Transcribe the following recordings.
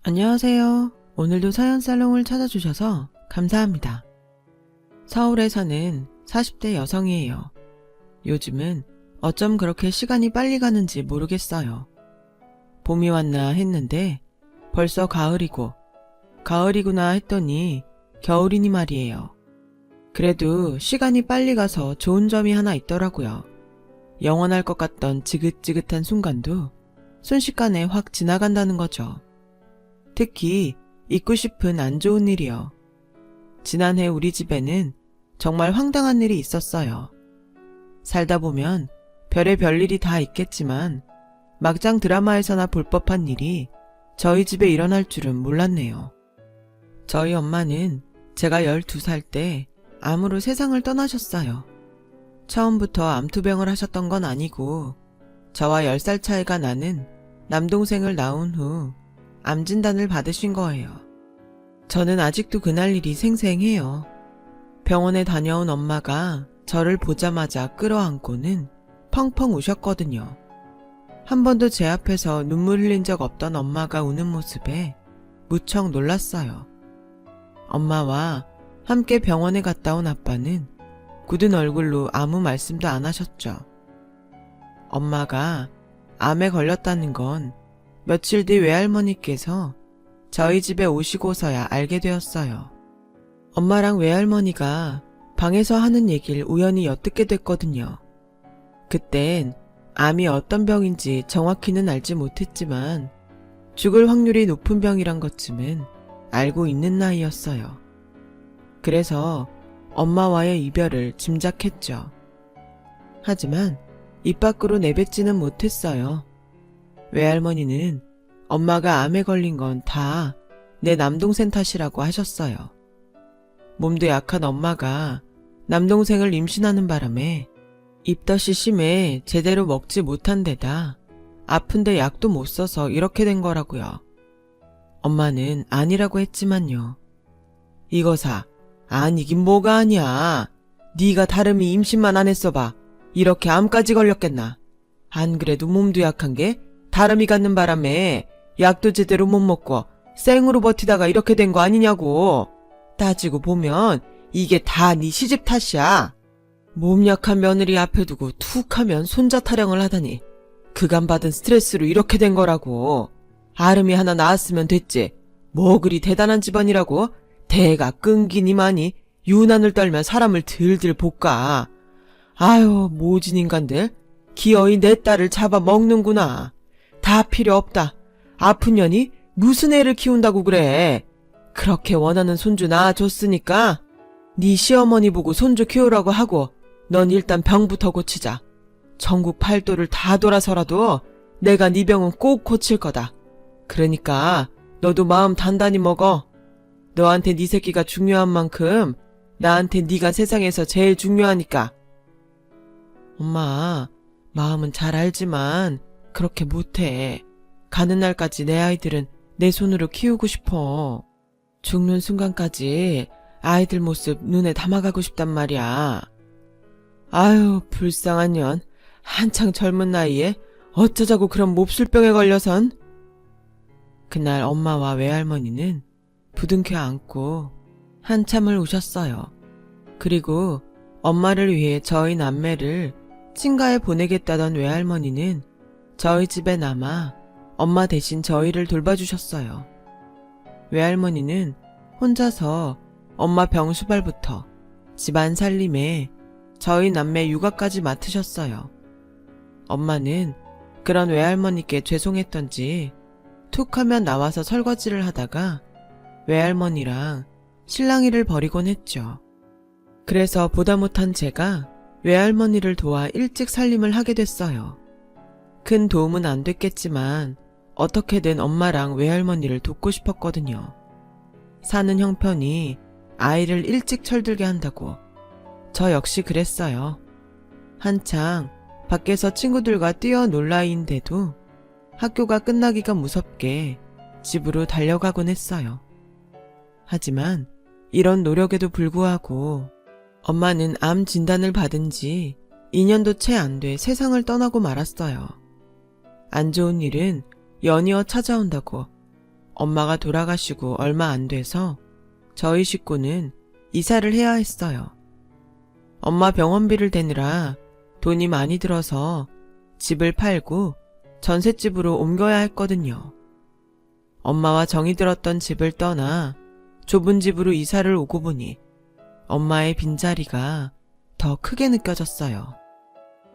안녕하세요. 오늘도 사연살롱을 찾아주셔서 감사합니다. 서울에 사는 40대 여성이에요. 요즘은 어쩜 그렇게 시간이 빨리 가는지 모르겠어요. 봄이 왔나 했는데 벌써 가을이고, 가을이구나 했더니 겨울이니 말이에요. 그래도 시간이 빨리 가서 좋은 점이 하나 있더라고요. 영원할 것 같던 지긋지긋한 순간도 순식간에 확 지나간다는 거죠. 특히 잊고 싶은 안 좋은 일이요. 지난해 우리 집에는 정말 황당한 일이 있었어요. 살다 보면 별의 일이 다 있겠지만 막장 드라마에서나 볼 법한 일이 저희 집에 일어날 줄은 몰랐네요. 저희 엄마는 제가 12살 때 암으로 세상을 떠나셨어요. 처음부터 암투병을 하셨던 건 아니고 저와 10살 차이가 나는 남동생을 낳은 후 암 진단을 받으신 거예요. 저는 아직도 그날 일이 생생해요. 병원에 다녀온 엄마가 저를 보자마자 끌어안고는 펑펑 우셨거든요. 한 번도 제 앞에서 눈물 흘린 적 없던 엄마가 우는 모습에 무척 놀랐어요. 엄마와 함께 병원에 갔다 온 아빠는 굳은 얼굴로 아무 말씀도 안 하셨죠. 엄마가 암에 걸렸다는 건 며칠 뒤 외할머니께서 저희 집에 오시고서야 알게 되었어요. 엄마랑 외할머니가 방에서 하는 얘기를 우연히 엿듣게 됐거든요. 그땐 암이 어떤 병인지 정확히는 알지 못했지만 죽을 확률이 높은 병이란 것쯤은 알고 있는 나이였어요. 그래서 엄마와의 이별을 짐작했죠. 하지만 입 밖으로 내뱉지는 못했어요. 외할머니는 엄마가 암에 걸린 건 다 내 남동생 탓이라고 하셨어요. 몸도 약한 엄마가 남동생을 임신하는 바람에 입덧이 심해 제대로 먹지 못한 데다 아픈데 약도 못 써서 이렇게 된 거라고요. 엄마는 아니라고 했지만요. 이거사, 아니긴 뭐가 아니야. 네가 다름이 임신만 안 했어 봐. 이렇게 암까지 걸렸겠나. 안 그래도 몸도 약한 게 다름이 갖는 바람에 약도 제대로 못 먹고 생으로 버티다가 이렇게 된 거 아니냐고. 따지고 보면 이게 다 네 시집 탓이야. 몸 약한 며느리 앞에 두고 툭 하면 손자 타령을 하다니 그간 받은 스트레스로 이렇게 된 거라고. 아름이 하나 낳았으면 됐지. 뭐 그리 대단한 집안이라고 대가 끈기니마니 유난을 떨면 사람을 들들 볶아. 아유 모진 인간들 기어이 내 딸을 잡아먹는구나. 다 필요 없다. 아픈 년이 무슨 애를 키운다고 그래. 그렇게 원하는 손주 낳아줬으니까 네 시어머니 보고 손주 키우라고 하고 넌 일단 병부터 고치자. 전국 팔도를 다 돌아서라도 내가 네 병은 꼭 고칠 거다. 그러니까 너도 마음 단단히 먹어. 너한테 네 새끼가 중요한 만큼 나한테 네가 세상에서 제일 중요하니까. 엄마, 마음은 잘 알지만 그렇게 못해. 가는 날까지 내 아이들은 내 손으로 키우고 싶어. 죽는 순간까지 아이들 모습 눈에 담아가고 싶단 말이야. 아유 불쌍한 년. 한창 젊은 나이에 어쩌자고 그런 몹쓸병에 걸려선. 그날 엄마와 외할머니는 부둥켜 안고 한참을 우셨어요. 그리고 엄마를 위해 저희 남매를 친가에 보내겠다던 외할머니는 저희 집에 남아 엄마 대신 저희를 돌봐주셨어요. 외할머니는 혼자서 엄마 병수발부터 집안 살림에 저희 남매 육아까지 맡으셨어요. 엄마는 그런 외할머니께 죄송했던지 툭 하면 나와서 설거지를 하다가 외할머니랑 실랑이를 벌이곤 했죠. 그래서 보다 못한 제가 외할머니를 도와 일찍 살림을 하게 됐어요. 큰 도움은 안 됐겠지만 어떻게든 엄마랑 외할머니를 돕고 싶었거든요. 사는 형편이 아이를 일찍 철들게 한다고. 저 역시 그랬어요. 한창 밖에서 친구들과 뛰어놀 나이인데도 학교가 끝나기가 무섭게 집으로 달려가곤 했어요. 하지만 이런 노력에도 불구하고 엄마는 암 진단을 받은 지 2년도 채 안 돼 세상을 떠나고 말았어요. 안 좋은 일은 연이어 찾아온다고 엄마가 돌아가시고 얼마 안 돼서 저희 식구는 이사를 해야 했어요. 엄마 병원비를 대느라 돈이 많이 들어서 집을 팔고 전셋집으로 옮겨야 했거든요. 엄마와 정이 들었던 집을 떠나 좁은 집으로 이사를 오고 보니 엄마의 빈자리가 더 크게 느껴졌어요.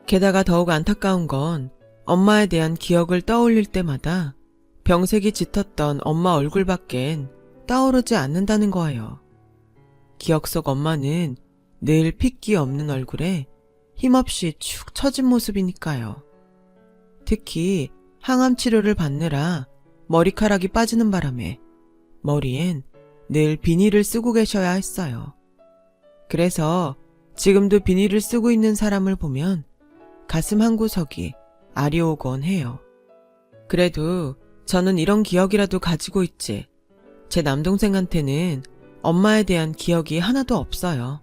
게다가 더욱 안타까운 건 엄마에 대한 기억을 떠올릴 때마다 병색이 짙었던 엄마 얼굴밖엔 떠오르지 않는다는 거예요. 기억 속 엄마는 늘 핏기 없는 얼굴에 힘없이 축 처진 모습이니까요. 특히 항암 치료를 받느라 머리카락이 빠지는 바람에 머리엔 늘 비닐을 쓰고 계셔야 했어요. 그래서 지금도 비닐을 쓰고 있는 사람을 보면 가슴 한구석이 아리오곤 해요. 그래도 저는 이런 기억이라도 가지고 있지. 제 남동생한테는 엄마에 대한 기억이 하나도 없어요.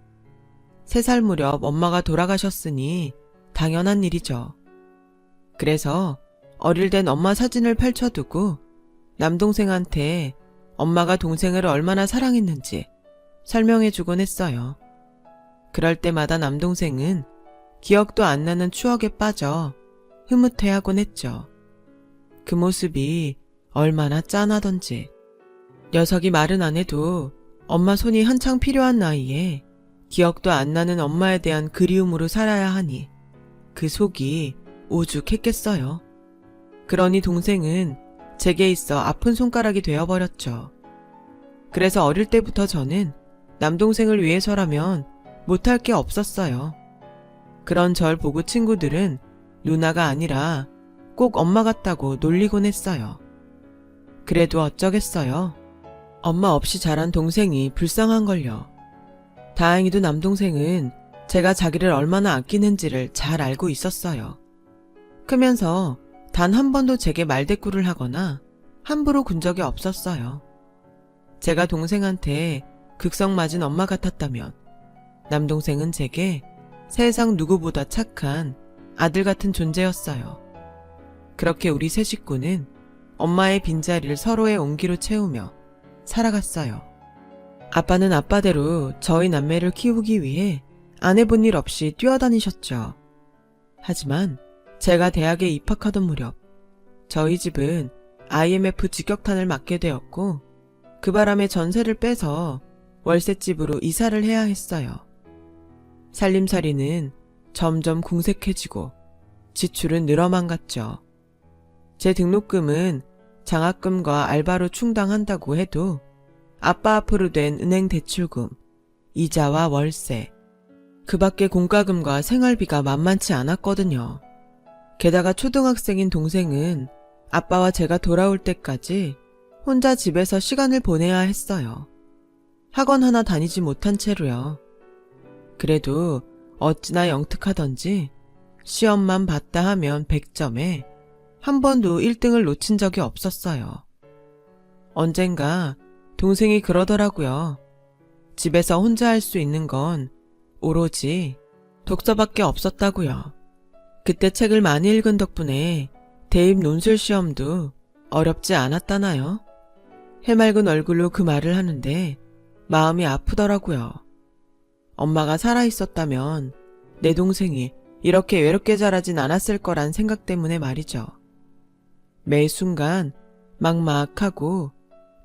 3살 무렵 엄마가 돌아가셨으니 당연한 일이죠. 그래서 어릴 땐 엄마 사진을 펼쳐두고 남동생한테 엄마가 동생을 얼마나 사랑했는지 설명해주곤 했어요. 그럴 때마다 남동생은 기억도 안 나는 추억에 빠져 흐뭇해하곤 했죠. 그 모습이 얼마나 짠하던지. 녀석이 말은 안 해도 엄마 손이 한창 필요한 나이에 기억도 안 나는 엄마에 대한 그리움으로 살아야 하니 그 속이 오죽했겠어요. 그러니 동생은 제게 있어 아픈 손가락이 되어버렸죠. 그래서 어릴 때부터 저는 남동생을 위해서라면 못할 게 없었어요. 그런 절 보고 친구들은 누나가 아니라 꼭 엄마 같다고 놀리곤 했어요. 그래도 어쩌겠어요. 엄마 없이 자란 동생이 불쌍한걸요. 다행히도 남동생은 제가 자기를 얼마나 아끼는지를 잘 알고 있었어요. 크면서 단 한 번도 제게 말대꾸를 하거나 함부로 군 적이 없었어요. 제가 동생한테 극성 맞은 엄마 같았다면 남동생은 제게 세상 누구보다 착한 아들 같은 존재였어요. 그렇게 우리 세 식구는 엄마의 빈자리를 서로의 온기로 채우며 살아갔어요. 아빠는 아빠대로 저희 남매를 키우기 위해 안 해본 일 없이 뛰어다니셨죠. 하지만 제가 대학에 입학하던 무렵 저희 집은 IMF 직격탄을 맞게 되었고 그 바람에 전세를 빼서 월세집으로 이사를 해야 했어요. 살림살이는 점점 궁색해지고 지출은 늘어만 갔죠. 제 등록금은 장학금과 알바로 충당한다고 해도 아빠 앞으로 된 은행 대출금, 이자와 월세, 그 밖에 공과금과 생활비가 만만치 않았거든요. 게다가 초등학생인 동생은 아빠와 제가 돌아올 때까지 혼자 집에서 시간을 보내야 했어요. 학원 하나 다니지 못한 채로요. 그래도 어찌나 영특하던지 시험만 봤다 하면 100점에 한 번도 1등을 놓친 적이 없었어요. 언젠가 동생이 그러더라고요. 집에서 혼자 할 수 있는 건 오로지 독서밖에 없었다고요. 그때 책을 많이 읽은 덕분에 대입 논술 시험도 어렵지 않았다나요? 해맑은 얼굴로 그 말을 하는데 마음이 아프더라고요. 엄마가 살아있었다면 내 동생이 이렇게 외롭게 자라진 않았을 거란 생각 때문에 말이죠. 매 순간 막막하고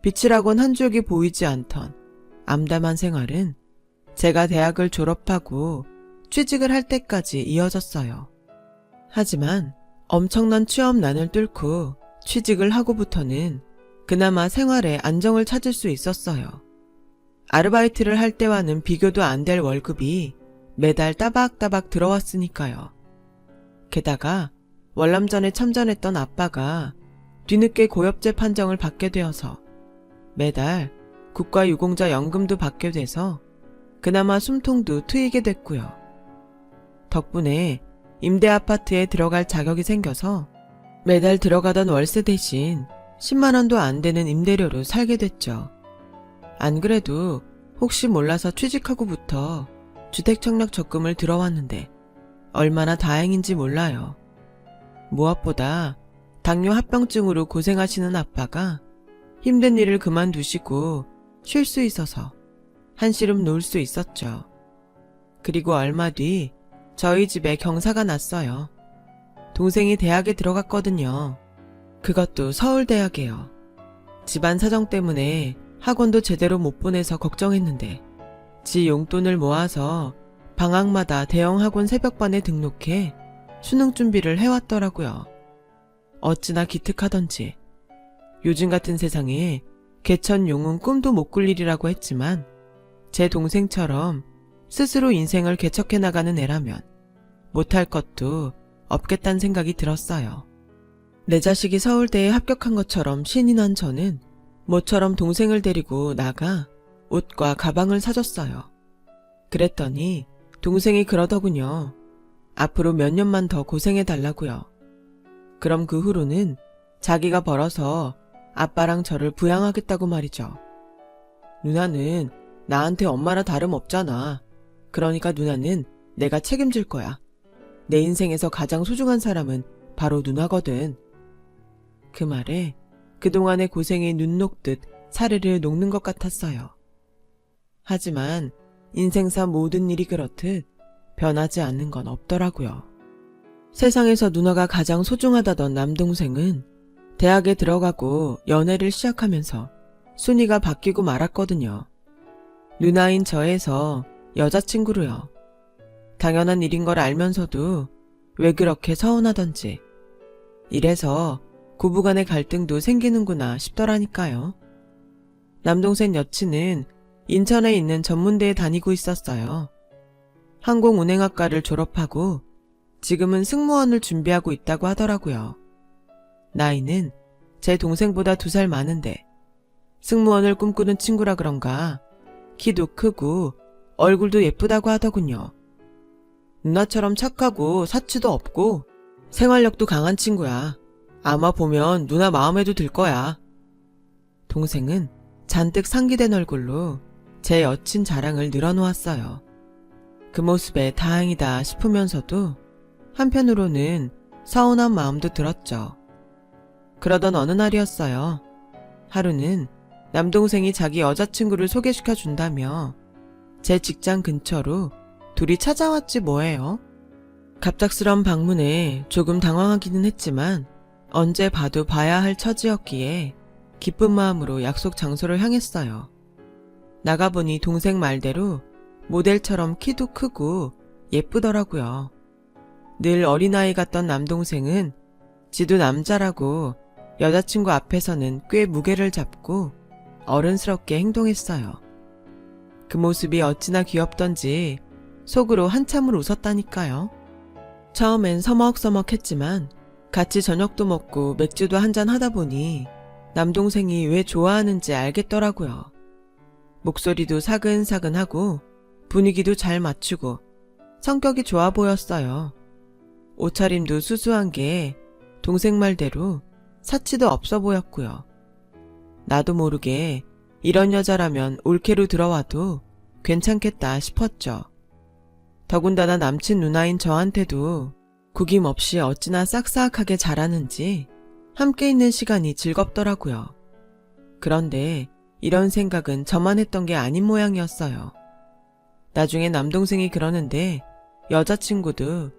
빛이라곤 한 줄기 보이지 않던 암담한 생활은 제가 대학을 졸업하고 취직을 할 때까지 이어졌어요. 하지만 엄청난 취업난을 뚫고 취직을 하고부터는 그나마 생활에 안정을 찾을 수 있었어요. 아르바이트를 할 때와는 비교도 안 될 월급이 매달 따박따박 들어왔으니까요. 게다가 월남전에 참전했던 아빠가 뒤늦게 고엽제 판정을 받게 되어서 매달 국가유공자 연금도 받게 돼서 그나마 숨통도 트이게 됐고요. 덕분에 임대 아파트에 들어갈 자격이 생겨서 매달 들어가던 월세 대신 10만 원도 안 되는 임대료로 살게 됐죠. 안 그래도 혹시 몰라서 취직하고부터 주택청약 적금을 들어왔는데 얼마나 다행인지 몰라요. 무엇보다 당뇨 합병증으로 고생하시는 아빠가 힘든 일을 그만두시고 쉴 수 있어서 한시름 놓을 수 있었죠. 그리고 얼마 뒤 저희 집에 경사가 났어요. 동생이 대학에 들어갔거든요. 그것도 서울대학이에요. 집안 사정 때문에 학원도 제대로 못 보내서 걱정했는데 지 용돈을 모아서 방학마다 대형 학원 새벽반에 등록해 수능 준비를 해왔더라고요. 어찌나 기특하던지. 요즘 같은 세상에 개천용은 꿈도 못 꿀 일이라고 했지만 제 동생처럼 스스로 인생을 개척해 나가는 애라면 못할 것도 없겠다는 생각이 들었어요. 내 자식이 서울대에 합격한 것처럼 신이 난 저는 모처럼 동생을 데리고 나가 옷과 가방을 사줬어요. 그랬더니 동생이 그러더군요. 앞으로 몇 년만 더 고생해달라고요. 그럼 그 후로는 자기가 벌어서 아빠랑 저를 부양하겠다고 말이죠. 누나는 나한테 엄마라 다름없잖아. 그러니까 누나는 내가 책임질 거야. 내 인생에서 가장 소중한 사람은 바로 누나거든. 그 말에 그동안의 고생이 눈 녹듯 사르르 녹는 것 같았어요. 하지만 인생사 모든 일이 그렇듯 변하지 않는 건 없더라고요. 세상에서 누나가 가장 소중하다던 남동생은 대학에 들어가고 연애를 시작하면서 순위가 바뀌고 말았거든요. 누나인 저에서 여자친구로요. 당연한 일인 걸 알면서도 왜 그렇게 서운하던지. 이래서 고부간의 갈등도 생기는구나 싶더라니까요. 남동생 여친은 인천에 있는 전문대에 다니고 있었어요. 항공운행학과를 졸업하고 지금은 승무원을 준비하고 있다고 하더라고요. 나이는 제 동생보다 2살 많은데 승무원을 꿈꾸는 친구라 그런가 키도 크고 얼굴도 예쁘다고 하더군요. 누나처럼 착하고 사치도 없고 생활력도 강한 친구야. 아마 보면 누나 마음에도 들 거야. 동생은 잔뜩 상기된 얼굴로 제 여친 자랑을 늘어놓았어요. 그 모습에 다행이다 싶으면서도 한편으로는 서운한 마음도 들었죠. 그러던 어느 날이었어요. 하루는 남동생이 자기 여자친구를 소개시켜 준다며 제 직장 근처로 둘이 찾아왔지 뭐예요. 갑작스런 방문에 조금 당황하기는 했지만 언제 봐도 봐야 할 처지였기에 기쁜 마음으로 약속 장소를 향했어요. 나가보니 동생 말대로 모델처럼 키도 크고 예쁘더라고요. 늘 어린아이 같던 남동생은 지도 남자라고 여자친구 앞에서는 꽤 무게를 잡고 어른스럽게 행동했어요. 그 모습이 어찌나 귀엽던지 속으로 한참을 웃었다니까요. 처음엔 서먹서먹했지만 같이 저녁도 먹고 맥주도 한잔 하다 보니 남동생이 왜 좋아하는지 알겠더라고요. 목소리도 사근사근하고 분위기도 잘 맞추고 성격이 좋아 보였어요. 옷차림도 수수한 게 동생 말대로 사치도 없어 보였고요. 나도 모르게 이런 여자라면 올케로 들어와도 괜찮겠다 싶었죠. 더군다나 남친 누나인 저한테도 구김없이 어찌나 싹싹하게 잘하는지 함께 있는 시간이 즐겁더라고요. 그런데 이런 생각은 저만 했던 게 아닌 모양이었어요. 나중에 남동생이 그러는데 여자친구도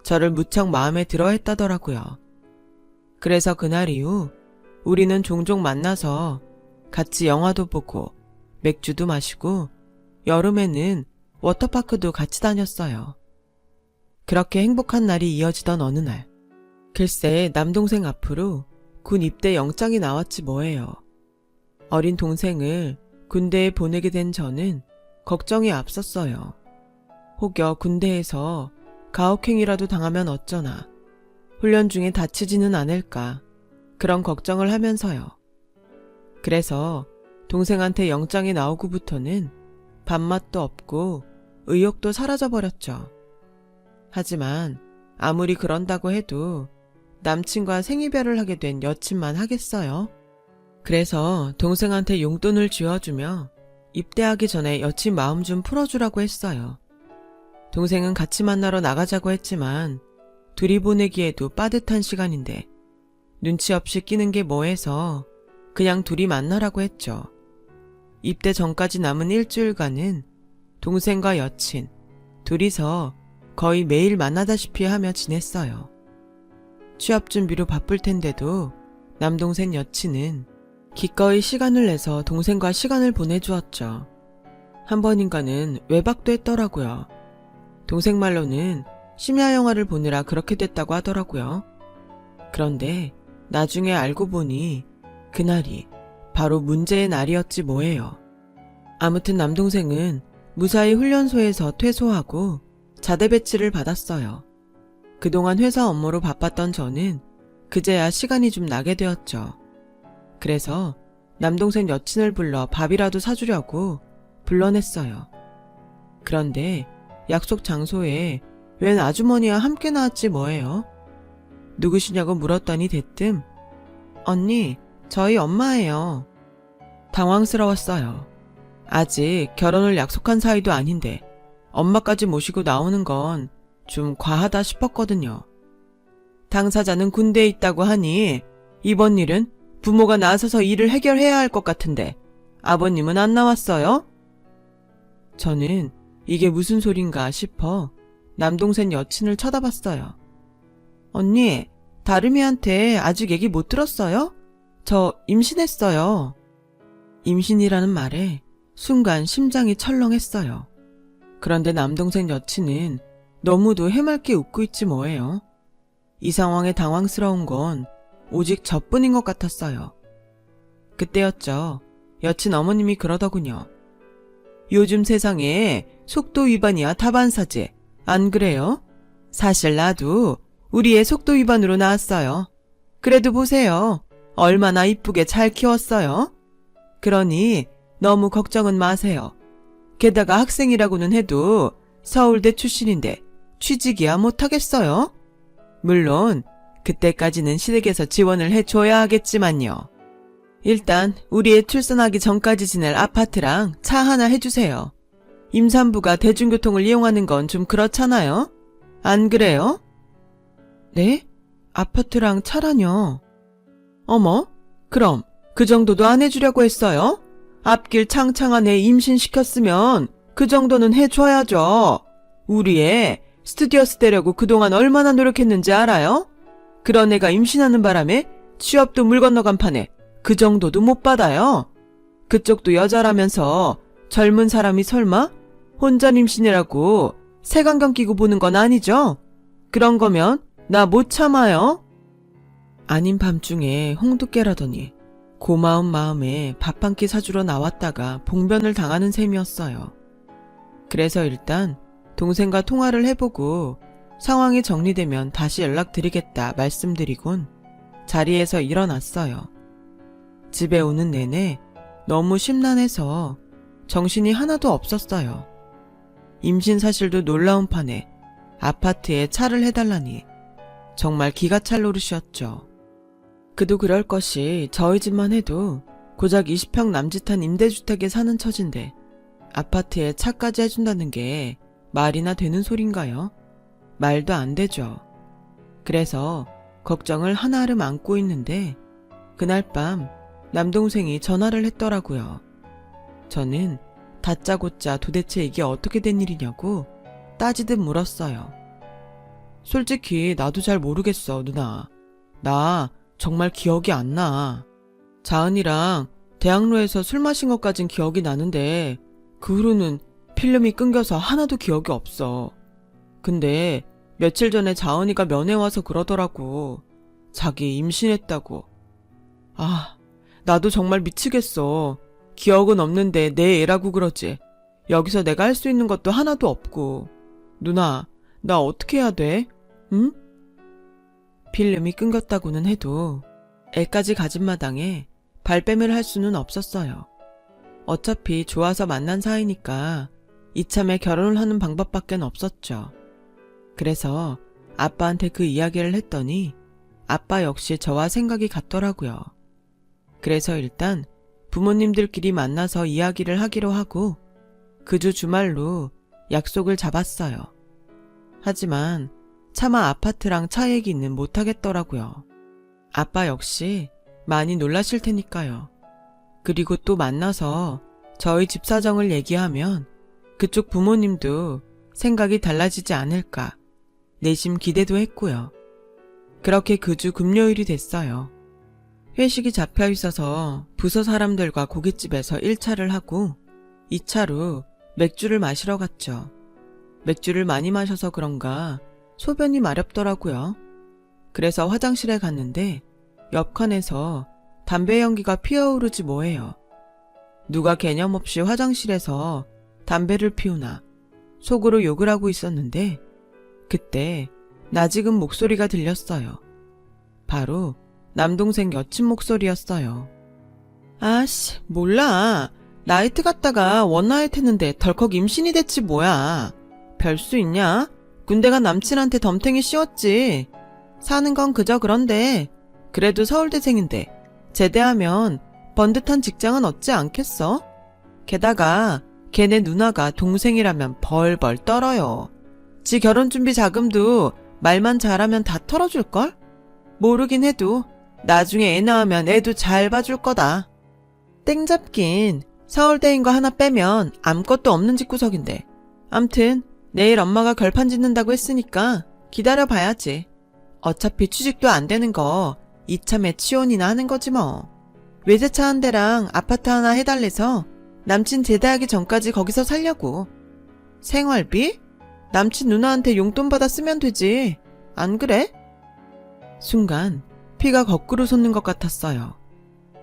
저를 무척 마음에 들어 했다더라고요. 그래서 그날 이후 우리는 종종 만나서 같이 영화도 보고 맥주도 마시고 여름에는 워터파크도 같이 다녔어요. 그렇게 행복한 날이 이어지던 어느 날, 글쎄 남동생 앞으로 군 입대 영장이 나왔지 뭐예요. 어린 동생을 군대에 보내게 된 저는 걱정이 앞섰어요. 혹여 군대에서 가혹행위라도 당하면 어쩌나, 훈련 중에 다치지는 않을까, 그런 걱정을 하면서요. 그래서 동생한테 영장이 나오고부터는 밥맛도 없고 의욕도 사라져버렸죠. 하지만 아무리 그런다고 해도 남친과 생이별을 하게 된 여친만 하겠어요? 그래서 동생한테 용돈을 쥐어주며 입대하기 전에 여친 마음 좀 풀어주라고 했어요. 동생은 같이 만나러 나가자고 했지만 둘이 보내기에도 빠듯한 시간인데 눈치 없이 끼는 게 뭐해서 그냥 둘이 만나라고 했죠. 입대 전까지 남은 일주일간은 동생과 여친, 둘이서 거의 매일 만나다시피 하며 지냈어요. 취업 준비로 바쁠 텐데도 남동생 여친은 기꺼이 시간을 내서 동생과 시간을 보내주었죠. 한 번인가는 외박도 했더라고요. 동생 말로는 심야 영화를 보느라 그렇게 됐다고 하더라고요. 그런데 나중에 알고 보니 그날이 바로 문제의 날이었지 뭐예요. 아무튼 남동생은 무사히 훈련소에서 퇴소하고 자대 배치를 받았어요. 그동안 회사 업무로 바빴던 저는 그제야 시간이 좀 나게 되었죠. 그래서 남동생 여친을 불러 밥이라도 사주려고 불러냈어요. 그런데 약속 장소에 웬 아주머니와 함께 나왔지 뭐예요. 누구시냐고 물었더니 대뜸 언니, 저희 엄마예요. 당황스러웠어요. 아직 결혼을 약속한 사이도 아닌데 엄마까지 모시고 나오는 건 좀 과하다 싶었거든요. 당사자는 군대에 있다고 하니 이번 일은 부모가 나서서 일을 해결해야 할 것 같은데 아버님은 안 나왔어요? 저는 이게 무슨 소린가 싶어 남동생 여친을 쳐다봤어요. 언니, 다름이한테 아직 얘기 못 들었어요? 저 임신했어요. 임신이라는 말에 순간 심장이 철렁했어요. 그런데 남동생 여친은 너무도 해맑게 웃고 있지 뭐예요. 이 상황에 당황스러운 건 오직 저뿐인 것 같았어요. 그때였죠. 여친 어머님이 그러더군요. 요즘 세상에 속도 위반이야 다반사지. 안 그래요? 사실 나도 우리 애 속도 위반으로 나왔어요. 그래도 보세요. 얼마나 이쁘게 잘 키웠어요. 그러니 너무 걱정은 마세요. 게다가 학생이라고는 해도 서울대 출신인데 취직이야 못하겠어요? 물론 그때까지는 시댁에서 지원을 해줘야 하겠지만요. 일단 우리 애 출산하기 전까지 지낼 아파트랑 차 하나 해주세요. 임산부가 대중교통을 이용하는 건 좀 그렇잖아요? 안 그래요? 네? 아파트랑 차라뇨? 어머, 그럼 그 정도도 안 해주려고 했어요? 앞길 창창한 애 임신시켰으면 그 정도는 해줘야죠. 우리 애 스튜디오스 되려고 그동안 얼마나 노력했는지 알아요? 그런 애가 임신하는 바람에 취업도 물 건너간 판에 그 정도도 못 받아요. 그쪽도 여자라면서 젊은 사람이 설마 혼자 임신이라고 색안경 끼고 보는 건 아니죠? 그런 거면 나 못 참아요. 아닌 밤중에 홍두깨라더니 고마운 마음에 밥 한 끼 사주러 나왔다가 봉변을 당하는 셈이었어요. 그래서 일단 동생과 통화를 해보고 상황이 정리되면 다시 연락드리겠다 말씀드리곤 자리에서 일어났어요. 집에 오는 내내 너무 심란해서 정신이 하나도 없었어요. 임신 사실도 놀라운 판에 아파트에 차를 해달라니 정말 기가 찰 노릇이었죠. 그도 그럴 것이 저희 집만 해도 고작 20평 남짓한 임대주택에 사는 처진데 아파트에 차까지 해준다는 게 말이나 되는 소린가요? 말도 안 되죠. 그래서 걱정을 한아름 안고 있는데 그날 밤 남동생이 전화를 했더라고요. 저는 다짜고짜 도대체 이게 어떻게 된 일이냐고 따지듯 물었어요. 솔직히 나도 잘 모르겠어, 누나. 나 정말 기억이 안 나. 자은이랑 대학로에서 술 마신 것까진 기억이 나는데 그 후로는 필름이 끊겨서 하나도 기억이 없어. 근데 며칠 전에 자은이가 면회 와서 그러더라고. 자기 임신했다고. 아, 나도 정말 미치겠어. 기억은 없는데 내 애라고 그러지. 여기서 내가 할 수 있는 것도 하나도 없고. 누나, 나 어떻게 해야 돼? 응? 필름이 끊겼다고는 해도 애까지 가진 마당에 발뺌을 할 수는 없었어요. 어차피 좋아서 만난 사이니까 이참에 결혼을 하는 방법밖엔 없었죠. 그래서 아빠한테 그 이야기를 했더니 아빠 역시 저와 생각이 같더라고요. 그래서 일단 부모님들끼리 만나서 이야기를 하기로 하고 그 주 주말로 약속을 잡았어요. 하지만 차마 아파트랑 차 얘기는 못하겠더라고요. 아빠 역시 많이 놀라실 테니까요. 그리고 또 만나서 저희 집 사정을 얘기하면 그쪽 부모님도 생각이 달라지지 않을까 내심 기대도 했고요. 그렇게 그 주 금요일이 됐어요. 회식이 잡혀 있어서 부서 사람들과 고깃집에서 1차를 하고 2차로 맥주를 마시러 갔죠. 맥주를 많이 마셔서 그런가 소변이 마렵더라고요. 그래서 화장실에 갔는데 옆 칸에서 담배 연기가 피어오르지 뭐예요. 누가 개념 없이 화장실에서 담배를 피우나 속으로 욕을 하고 있었는데 그때 나지금 목소리가 들렸어요. 바로 남동생 여친 목소리였어요. 아씨, 몰라. 나이트 갔다가 원나잇 했는데 덜컥 임신이 됐지 뭐야. 별 수 있냐? 군대가 남친한테 덤탱이 씌웠지. 사는 건 그저 그런데 그래도 서울대생인데 제대하면 번듯한 직장은 얻지 않겠어? 게다가 걔네 누나가 동생이라면 벌벌 떨어요. 지 결혼준비 자금도 말만 잘하면 다 털어줄걸? 모르긴 해도 나중에 애 낳으면 애도 잘 봐줄 거다. 땡 잡긴 서울대인 거 하나 빼면 아무것도 없는 집구석인데. 암튼 내일 엄마가 결판 짓는다고 했으니까 기다려봐야지. 어차피 취직도 안 되는 거 이참에 취혼이나 하는 거지 뭐. 외제차 한 대랑 아파트 하나 해달래서 남친 제대하기 전까지 거기서 살려고. 생활비? 남친 누나한테 용돈 받아 쓰면 되지. 안 그래? 순간 피가 거꾸로 솟는 것 같았어요.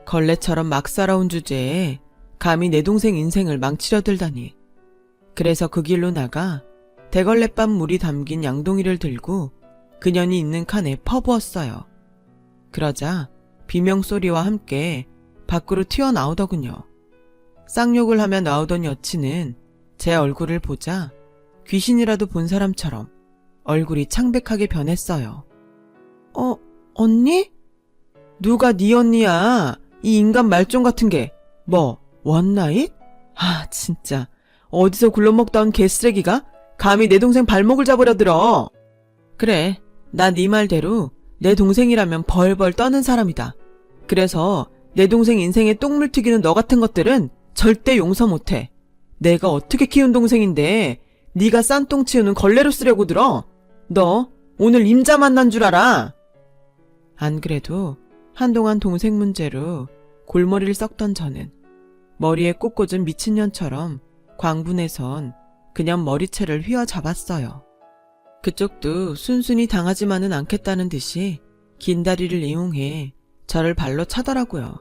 걸레처럼 막 살아온 주제에 감히 내 동생 인생을 망치려 들다니. 그래서 그 길로 나가 대걸레밥 물이 담긴 양동이를 들고 그년이 있는 칸에 퍼부었어요. 그러자 비명소리와 함께 밖으로 튀어나오더군요. 쌍욕을 하며 나오던 여친은 제 얼굴을 보자 귀신이라도 본 사람처럼 얼굴이 창백하게 변했어요. 언니? 누가 네 언니야? 이 인간 말종 같은 게. 뭐, 원나잇? 아, 진짜. 어디서 굴러먹다 온 개쓰레기가 감히 내 동생 발목을 잡으려 들어. 그래, 나 네 말대로 내 동생이라면 벌벌 떠는 사람이다. 그래서 내 동생 인생에 똥물 튀기는 너 같은 것들은 절대 용서 못해. 내가 어떻게 키운 동생인데 네가 싼 똥 치우는 걸레로 쓰려고 들어? 너 오늘 임자 만난 줄 알아? 안 그래도 한동안 동생 문제로 골머리를 썩던 저는 머리에 꽃 꽂은 미친년처럼 광분해선 그냥 머리채를 휘어잡았어요. 그쪽도 순순히 당하지만은 않겠다는 듯이 긴 다리를 이용해 저를 발로 차더라고요.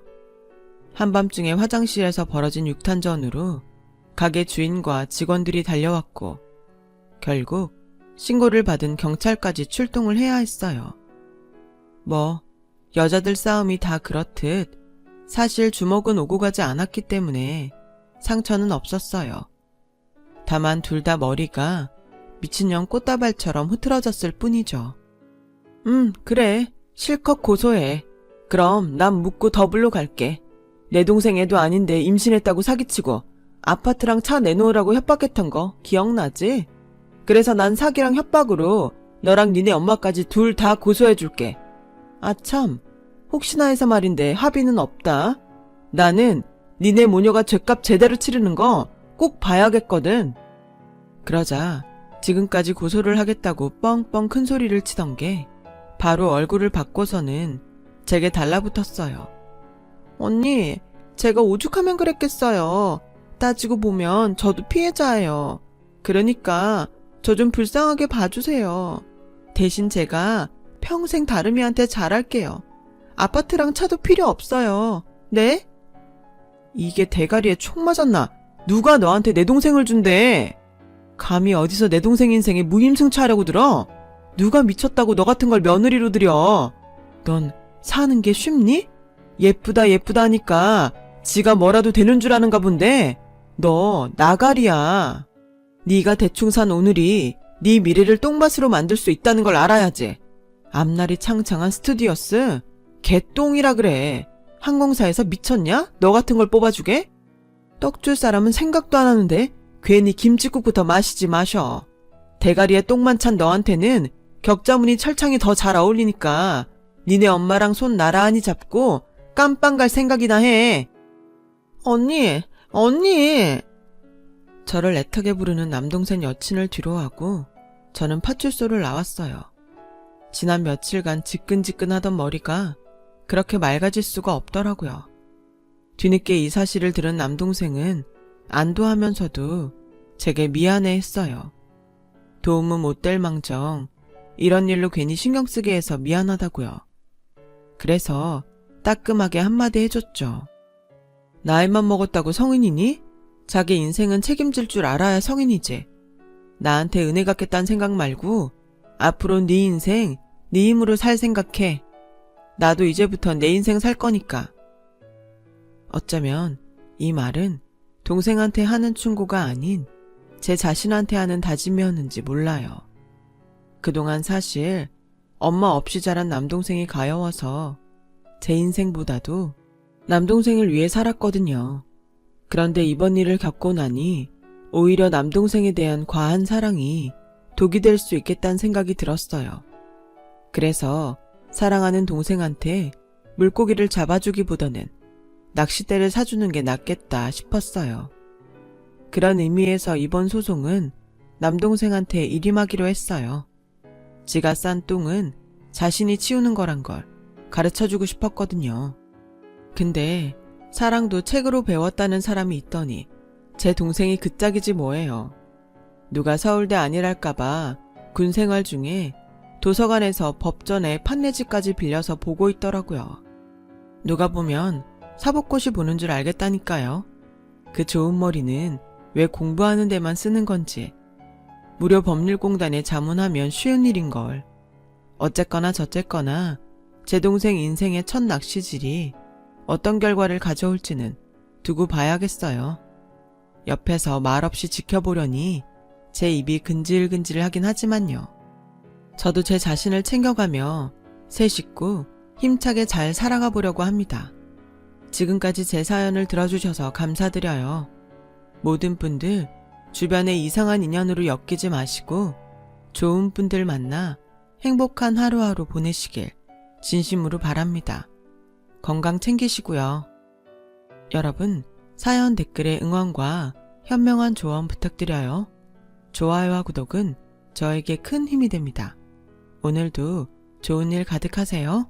한밤중에 화장실에서 벌어진 육탄전으로 가게 주인과 직원들이 달려왔고 결국 신고를 받은 경찰까지 출동을 해야 했어요. 뭐 여자들 싸움이 다 그렇듯 사실 주먹은 오고 가지 않았기 때문에 상처는 없었어요. 다만 둘 다 머리가 미친년 꽃다발처럼 흐트러졌을 뿐이죠. 그래. 실컷 고소해. 그럼 난 묻고 더블로 갈게. 내 동생 애도 아닌데 임신했다고 사기치고 아파트랑 차 내놓으라고 협박했던 거 기억나지? 그래서 난 사기랑 협박으로 너랑 니네 엄마까지 둘 다 고소해줄게. 아참, 혹시나 해서 말인데 합의는 없다. 나는 니네 모녀가 죗값 제대로 치르는 거 꼭 봐야겠거든. 그러자 지금까지 고소를 하겠다고 뻥뻥 큰 소리를 치던 게 바로 얼굴을 바꿔서는 제게 달라붙었어요. 언니, 제가 오죽하면 그랬겠어요. 따지고 보면 저도 피해자예요. 그러니까 저 좀 불쌍하게 봐주세요. 대신 제가 평생 다름이한테 잘할게요. 아파트랑 차도 필요 없어요. 네? 이게 대가리에 총 맞았나? 누가 너한테 내 동생을 준대? 감히 어디서 내 동생 인생에 무임승차하려고 들어? 누가 미쳤다고 너 같은 걸 며느리로 들여? 넌 사는 게 쉽니? 예쁘다 예쁘다 하니까 지가 뭐라도 되는 줄 아는가 본데 너 나가리야. 네가 대충 산 오늘이 네 미래를 똥밭으로 만들 수 있다는 걸 알아야지. 앞날이 창창한 스튜디오스? 개똥이라 그래. 항공사에서 미쳤냐? 너 같은 걸 뽑아주게? 떡 줄 사람은 생각도 안 하는데 괜히 김치국부터 마시지 마셔. 대가리에 똥만 찬 너한테는 격자무늬 철창이 더 잘 어울리니까 니네 엄마랑 손 나란히 잡고 깜빵 갈 생각이나 해. 언니! 저를 애타게 부르는 남동생 여친을 뒤로하고 저는 파출소를 나왔어요. 지난 며칠간 지끈지끈하던 머리가 그렇게 맑아질 수가 없더라고요. 뒤늦게 이 사실을 들은 남동생은 안도하면서도 제게 미안해했어요. 도움은 못 될 망정 이런 일로 괜히 신경 쓰게 해서 미안하다고요. 그래서 따끔하게 한마디 해줬죠. 나이만 먹었다고 성인이니? 자기 인생은 책임질 줄 알아야 성인이지. 나한테 은혜 갚겠다는 생각 말고 앞으로 네 인생 네 힘으로 살 생각해. 나도 이제부터 내 인생 살 거니까. 어쩌면 이 말은 동생한테 하는 충고가 아닌 제 자신한테 하는 다짐이었는지 몰라요. 그동안 사실 엄마 없이 자란 남동생이 가여워서 제 인생보다도 남동생을 위해 살았거든요. 그런데 이번 일을 겪고 나니 오히려 남동생에 대한 과한 사랑이 독이 될 수 있겠다는 생각이 들었어요. 그래서 사랑하는 동생한테 물고기를 잡아주기보다는 낚싯대를 사주는 게 낫겠다 싶었어요. 그런 의미에서 이번 소송은 남동생한테 일임하기로 했어요. 지가 싼 똥은 자신이 치우는 거란 걸 가르쳐주고 싶었거든요. 근데 사랑도 책으로 배웠다는 사람이 있더니 제 동생이 그 짝이지 뭐예요. 누가 서울대 아니랄까봐 군 생활 중에 도서관에서 법전에 판례지까지 빌려서 보고 있더라고요. 누가 보면 사법고시 보는 줄 알겠다니까요. 그 좋은 머리는 왜 공부하는 데만 쓰는 건지. 무료 법률공단에 자문하면 쉬운 일인걸. 어쨌거나 저쨌거나 제 동생 인생의 첫 낚시질이 어떤 결과를 가져올지는 두고 봐야겠어요. 옆에서 말없이 지켜보려니 제 입이 근질근질하긴 하지만요. 저도 제 자신을 챙겨가며 새 식구 힘차게 잘 살아가 보려고 합니다. 지금까지 제 사연을 들어주셔서 감사드려요. 모든 분들 주변에 이상한 인연으로 엮이지 마시고 좋은 분들 만나 행복한 하루하루 보내시길 진심으로 바랍니다. 건강 챙기시고요. 여러분, 사연 댓글에 응원과 현명한 조언 부탁드려요. 좋아요와 구독은 저에게 큰 힘이 됩니다. 오늘도 좋은 일 가득하세요.